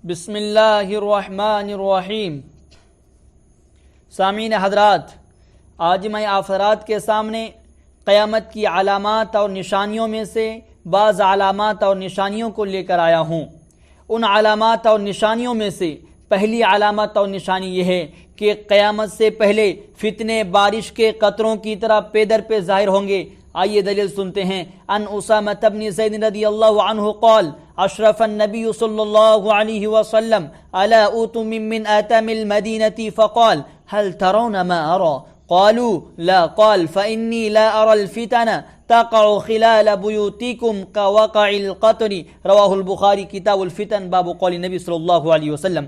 بسم اللہ الرحمن الرحیم۔ سامعین حضرات، آج میں آپ حضرات کے سامنے قیامت کی علامات اور نشانیوں میں سے بعض علامات اور نشانیوں کو لے کر آیا ہوں۔ ان علامات اور نشانیوں میں سے پہلی علامت اور نشانی یہ ہے کہ قیامت سے پہلے فتنے بارش کے قطروں کی طرح پے در پہ ظاہر ہوں گے۔ آئیے دلیل سنتے ہیں۔ ان اسامہ بن زید رضی اللہ عنہ قال اشرف النبی صلی اللہ علیہ وسلم الا اوتم من آتام المدینة فقال هل ترون ما ارى قالوا لا قال فإني لا ارى الفتن تقع خلال بيوتكم كوقع القطر رواہ البخاری کتاب الفتن باب قول نبی صلی اللہ علیہ وسلم۔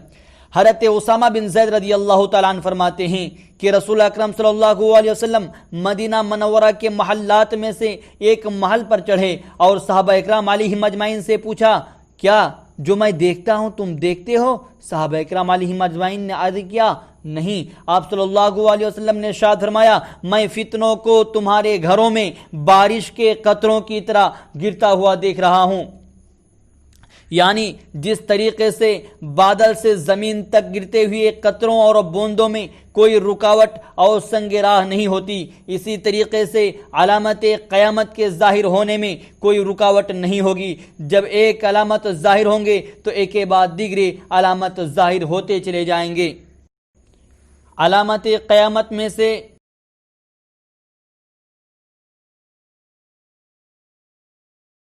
حضرت اسامہ بن زید رضی اللہ تعالیٰ عنہ فرماتے ہیں کہ رسول اکرم صلی اللہ علیہ وسلم مدینہ منورہ کے محلات میں سے ایک محل پر چڑھے اور صحابہ اکرام علیہم اجمعین سے پوچھا، کیا جو میں دیکھتا ہوں تم دیکھتے ہو؟ صحابہ اکرام علیہم اجمعین نے عرض کیا، نہیں۔ آپ صلی اللہ علیہ وسلم نے ارشاد فرمایا، میں فتنوں کو تمہارے گھروں میں بارش کے قطروں کی طرح گرتا ہوا دیکھ رہا ہوں۔ یعنی جس طریقے سے بادل سے زمین تک گرتے ہوئے قطروں اور بوندوں میں کوئی رکاوٹ اور سنگ راہ نہیں ہوتی، اسی طریقے سے علامت قیامت کے ظاہر ہونے میں کوئی رکاوٹ نہیں ہوگی۔ جب ایک علامت ظاہر ہوں گے تو ایک کے بعد دیگرے علامت ظاہر ہوتے چلے جائیں گے۔ علامت قیامت میں سے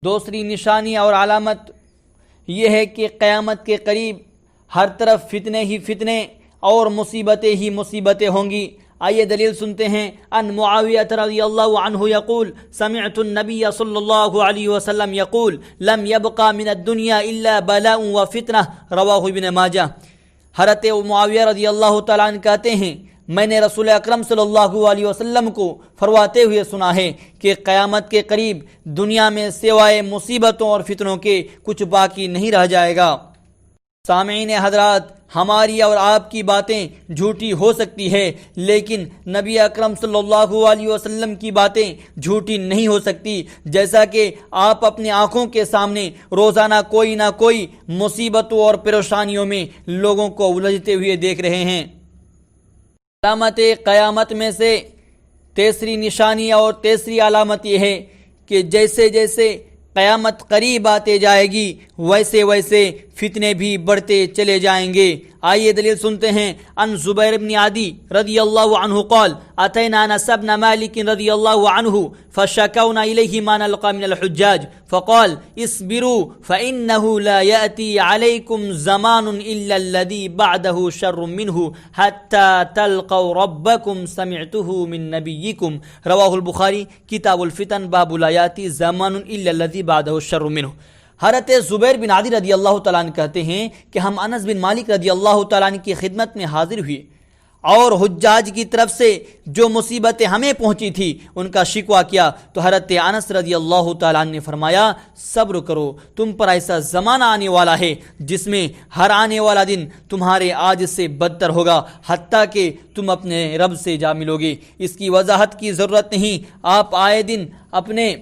دوسری نشانی اور علامت یہ ہے کہ قیامت کے قریب ہر طرف فتنے ہی فتنے اور مصیبتیں ہی مصیبتیں ہوں گی۔ آئیے دلیل سنتے ہیں۔ ان معاویہ رضی اللہ عنہ یقول سمعت النبی صلی اللہ علیہ وسلم یقول لم يبقى من الدنيا الا بلاء وفتنہ رواہ ابن ماجہ۔ حضرت معاویہ رضی اللہ تعالیٰ عنہ کہتے ہیں، میں نے رسول اکرم صلی اللہ علیہ وسلم کو فرماتے ہوئے سنا ہے کہ قیامت کے قریب دنیا میں سوائے مصیبتوں اور فتنوں کے کچھ باقی نہیں رہ جائے گا۔ سامعین حضرات، ہماری اور آپ کی باتیں جھوٹی ہو سکتی ہے، لیکن نبی اکرم صلی اللہ علیہ وسلم کی باتیں جھوٹی نہیں ہو سکتی۔ جیسا کہ آپ اپنی آنکھوں کے سامنے روزانہ کوئی نہ کوئی مصیبتوں اور پریشانیوں میں لوگوں کو الجھتے ہوئے دیکھ رہے ہیں۔ علامت قیامت میں سے تیسری نشانی اور تیسری علامت یہ ہے کہ جیسے جیسے قیامت قریب آتے جائے گی ویسے ویسے فتنے بھی بڑھتے چلے جائیں گے۔ آئیے دلیل سنتے ہیں۔ ان زبیر بن عدی رضی اللہ عنہ قال اتینا انس بن مالک رضی اللہ عنہ فشکونا الیہ ما نلقى من الحجاج فقال اصبروا فانه لا ياتي عليكم زمان الا الذي بعده شر منه حتى تلقوا ربكم سمعته من نبيكم رواہ البخاری کتاب الفتن باب لا ياتي زمان الا الذي بعده شر منه۔ حضرت زبیر بن عدی رضی اللہ تعالیٰ عنہ کہتے ہیں کہ ہم انس بن مالک رضی اللہ تعالیٰ عنہ کی خدمت میں حاضر ہوئے اور حجاج کی طرف سے جو مصیبتیں ہمیں پہنچی تھی ان کا شکوہ کیا تو حضرت انس رضی اللہ تعالیٰ عنہ نے فرمایا، صبر کرو، تم پر ایسا زمانہ آنے والا ہے جس میں ہر آنے والا دن تمہارے آج سے بدتر ہوگا حتیٰ کہ تم اپنے رب سے جا ملو گے۔ اس کی وضاحت کی ضرورت نہیں، آپ آئے دن اپنے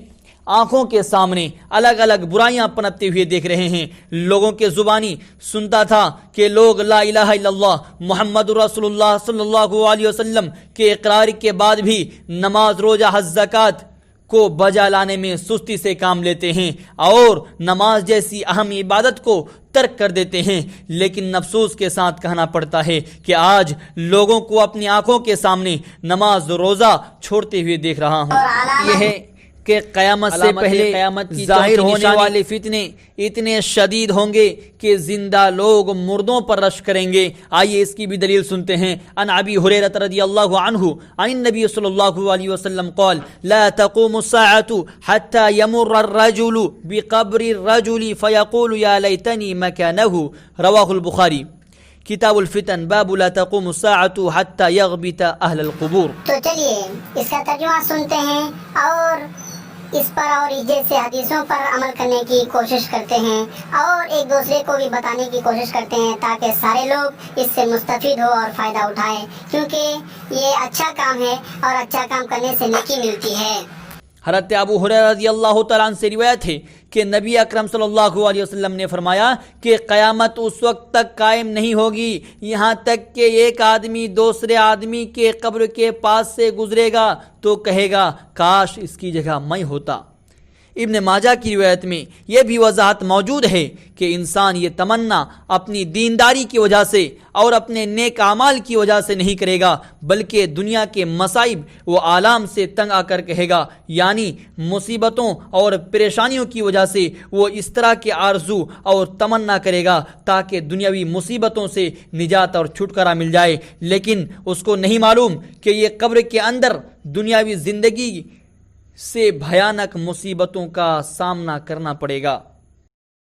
آنکھوں کے سامنے الگ الگ برائیاں پنپتے ہوئے دیکھ رہے ہیں۔ لوگوں کے زبانی سنتا تھا کہ لوگ لا الہ الا اللہ محمد رسول اللہ صلی اللہ علیہ وسلم کے اقرار کے بعد بھی نماز، روزہ، حج، زکوٰۃ کو بجا لانے میں سستی سے کام لیتے ہیں اور نماز جیسی اہم عبادت کو ترک کر دیتے ہیں، لیکن افسوس کے ساتھ کہنا پڑتا ہے کہ آج لوگوں کو اپنی آنکھوں کے سامنے نماز، روزہ چھوڑتے ہوئے دیکھ رہا ہوں۔ یہ ہے کہ قیامت سے پہلے ظاہر ہونے والے فتنے اتنے شدید ہوں گے کہ زندہ لوگ مردوں پر رش کریں گے۔ آئیے اس کی بھی دلیل سنتے ہیں۔ ان ابی ہریرہ رضی اللہ عنہ عن النبی صلی اللہ علیہ وسلم قال لا تقوم الساعة حتى يمر الرجل بقبر الرجل فيقول يا ليتني مكانه رواہ البخاری کتاب الفتن باب لا تقوم الساعة حتى يغبط اہل القبور۔ تو چلیے اس کا ترجمہ سنتے ہیں اور اس پر اور اس جیسے حدیثوں پر عمل کرنے کی کوشش کرتے ہیں اور ایک دوسرے کو بھی بتانے کی کوشش کرتے ہیں تاکہ سارے لوگ اس سے مستفید ہو اور فائدہ اٹھائیں، کیونکہ یہ اچھا کام ہے اور اچھا کام کرنے سے نیکی ملتی ہے۔ حضرت ابو ہریرہ رضی اللہ تعالیٰ عنہ سے روایت ہے کہ نبی اکرم صلی اللہ علیہ وسلم نے فرمایا کہ قیامت اس وقت تک قائم نہیں ہوگی یہاں تک کہ ایک آدمی دوسرے آدمی کے قبر کے پاس سے گزرے گا تو کہے گا کاش اس کی جگہ میں ہوتا۔ ابن ماجہ کی روایت میں یہ بھی وضاحت موجود ہے کہ انسان یہ تمنا اپنی دینداری کی وجہ سے اور اپنے نیک اعمال کی وجہ سے نہیں کرے گا، بلکہ دنیا کے مصائب و آلام سے تنگ آ کر کہے گا، یعنی مصیبتوں اور پریشانیوں کی وجہ سے وہ اس طرح کے آرزو اور تمنا کرے گا تاکہ دنیاوی مصیبتوں سے نجات اور چھٹکارا مل جائے، لیکن اس کو نہیں معلوم کہ یہ قبر کے اندر دنیاوی زندگی سے بھیانک مصیبتوں کا سامنا کرنا پڑے گا۔